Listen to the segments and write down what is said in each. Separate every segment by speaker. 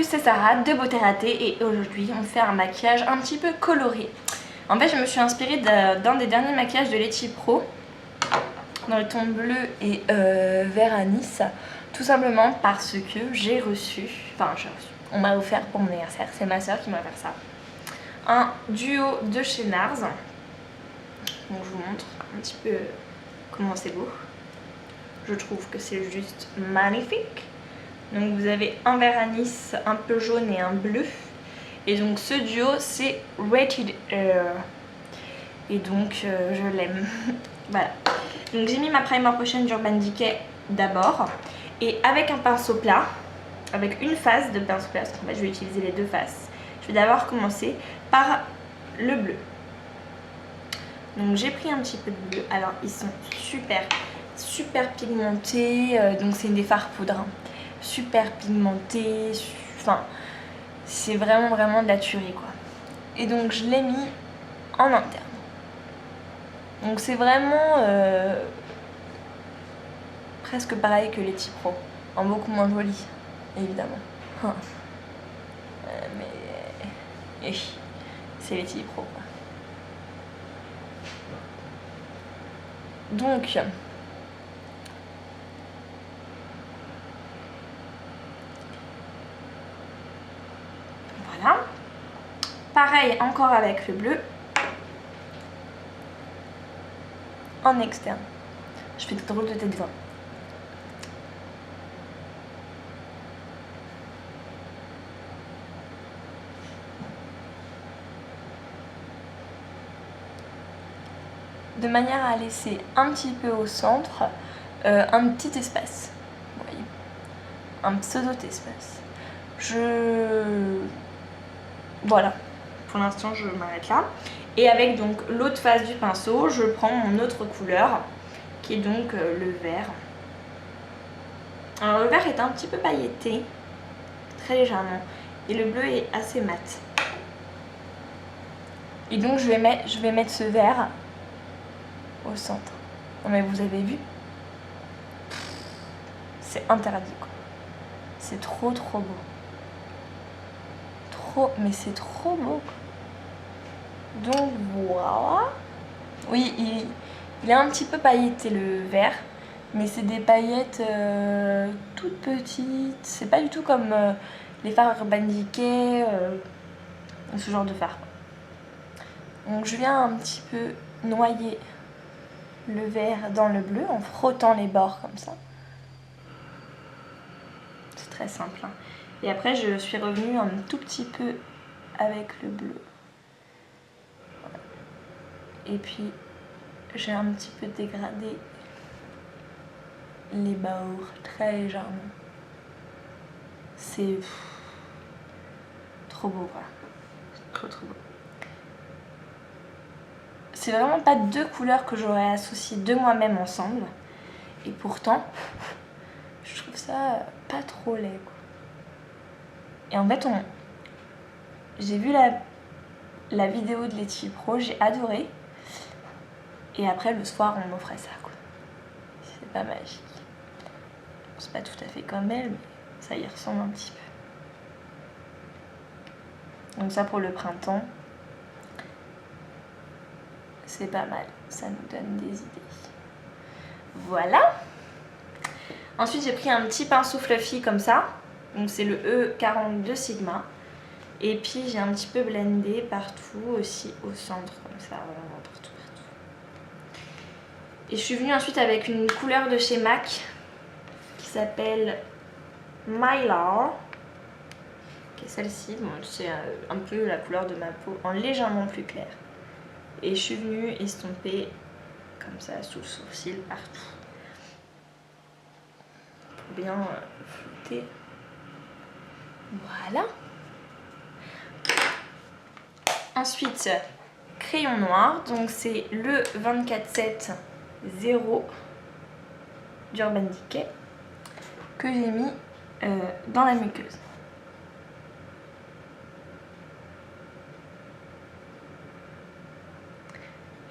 Speaker 1: Salut, c'est Sarah de Beauté Ratée et aujourd'hui on fait un maquillage un petit peu coloré. En fait je me suis inspirée d'un des derniers maquillages de Letty Pro dans le ton bleu et vert anis, tout simplement parce que on m'a offert pour mon anniversaire, c'est ma soeur qui m'a offert ça, un duo de chez NARS. Donc je vous montre un petit peu comment c'est beau. Je trouve que c'est juste magnifique. Donc vous avez un vert anis, un peu jaune et un bleu. Et donc ce duo c'est Rated Air. Et donc je l'aime. Voilà. Donc j'ai mis ma primer potion d'Urban Decay d'abord. Et avec un pinceau plat, avec une face de pinceau plat, parce qu'en fait je vais utiliser les deux faces. Je vais d'abord commencer par le bleu. Donc j'ai pris un petit peu de bleu. Alors ils sont super pigmentés. Donc c'est des fards poudre. Hein. Super pigmenté, enfin c'est vraiment de la tuerie quoi. Et donc je l'ai mis en interne. Donc c'est vraiment presque pareil que Letty Pro, en beaucoup moins joli évidemment. Mais c'est Letty Pro quoi. Donc voilà. Pareil encore avec le bleu. En externe. Je fais des drôles de tête de vin. De manière à laisser un petit peu au centre un petit espace. Vous voyez, un pseudo-espace. Voilà, pour l'instant je m'arrête là. Et avec donc l'autre face du pinceau, je prends mon autre couleur qui est donc le vert. Alors le vert est un petit peu pailleté, très légèrement, et le bleu est assez mat. Et donc je vais mettre ce vert au centre. Non mais vous avez vu, c'est interdit quoi. C'est trop beau. Mais c'est trop beau. Donc voilà. Oui, il est un petit peu pailleté le vert, mais c'est des paillettes toutes petites. C'est pas du tout comme les fards Urban Decay, ce genre de fard. Donc je viens un petit peu noyer le vert dans le bleu en frottant les bords comme ça. C'est très simple. Hein. Et après je suis revenue un tout petit peu avec le bleu. Voilà. Et puis j'ai un petit peu dégradé les bords très légèrement. C'est trop beau quoi. Trop beau. C'est vraiment pas deux couleurs que j'aurais associées de moi-même ensemble. Et pourtant, je trouve ça pas trop laid quoi. Et en fait, j'ai vu la vidéo de Letty Pro, j'ai adoré. Et après, le soir, on m'offrait ça quoi. C'est pas magique. C'est pas tout à fait comme elle, mais ça y ressemble un petit peu. Donc ça pour le printemps, c'est pas mal. Ça nous donne des idées. Voilà. Ensuite, j'ai pris un petit pinceau fluffy comme ça. Donc c'est le E42 Sigma. Et puis j'ai un petit peu blendé partout aussi au centre, comme ça, vraiment partout. Et je suis venue ensuite avec une couleur de chez MAC qui s'appelle Mylar, qui est celle-ci. Bon, c'est un peu la couleur de ma peau en légèrement plus clair. Et je suis venue estomper comme ça sous le sourcil partout. Pour bien flouter. Voilà. Ensuite, crayon noir, donc c'est le 24-7 0 d'Urban Decay que j'ai mis dans la muqueuse.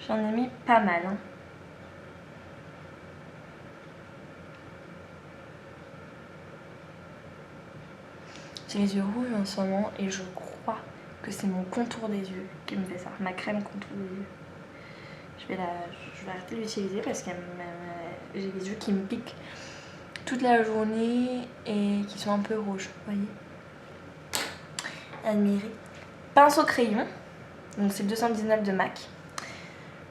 Speaker 1: J'en ai mis pas mal. Hein. J'ai les yeux rouges en ce moment et je crois que c'est mon contour des yeux qui me fait ça, ma crème contour des yeux. Je vais arrêter de l'utiliser parce que j'ai les yeux qui me piquent toute la journée et qui sont un peu rouges, vous voyez. Admirez. Pinceau crayon, donc c'est 219 de MAC.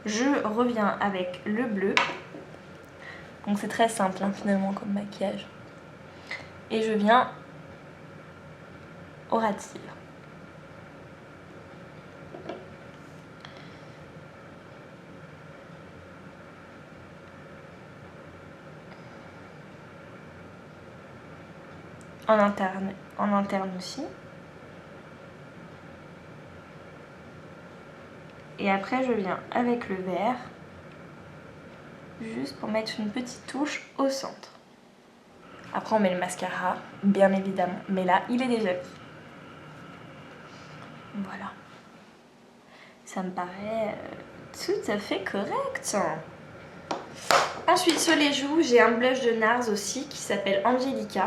Speaker 1: Je reviens avec le bleu, donc c'est très simple hein, finalement comme maquillage. Et je viens au ras de cils. En interne aussi. Et après je viens avec le vert, juste pour mettre une petite touche au centre. Après on met le mascara, bien évidemment, mais là il est déjà mis. Voilà. Ça me paraît tout à fait correct. Ensuite sur les joues, j'ai un blush de NARS aussi qui s'appelle Angelica.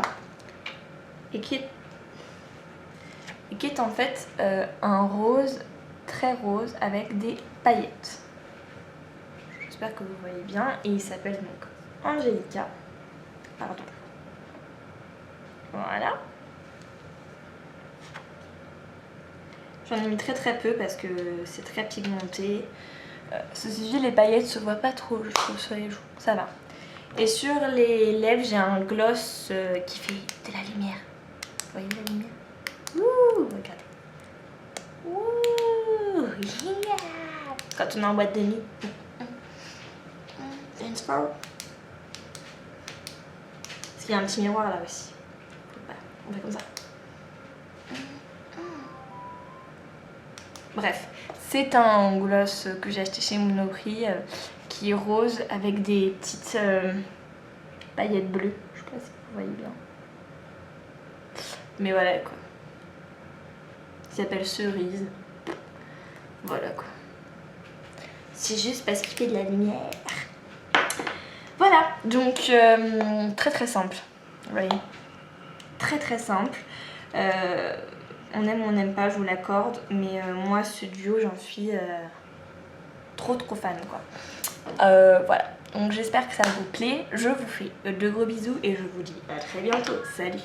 Speaker 1: Et qui est en fait un rose, très rose, avec des paillettes. J'espère que vous voyez bien. Et il s'appelle donc Angelica. Pardon. Voilà. J'en ai mis très peu parce que c'est très pigmenté. Ceci dit, les paillettes se voient pas trop, je trouve, sur les joues. Ça va. Et sur les lèvres, j'ai un gloss qui fait de la lumière. Vous voyez la lumière? Ouh, regardez. Ouh, yeah. Quand on est en boîte de nuit. Parce qu'il y a un petit miroir là aussi. Voilà, on fait comme ça. Bref, c'est un gloss que j'ai acheté chez Monoprix qui est rose avec des petites paillettes bleues. Je sais pas si vous voyez bien. Mais voilà quoi. Il s'appelle Cerise. Voilà quoi. C'est juste parce qu'il fait de la lumière. Voilà, donc très simple. Vous voyez. Très simple. On aime ou on n'aime pas, je vous l'accorde. Mais moi, ce duo, j'en suis trop fan quoi. Voilà. Donc j'espère que ça vous plaît. Je vous fais de gros bisous et je vous dis à très bientôt. Salut!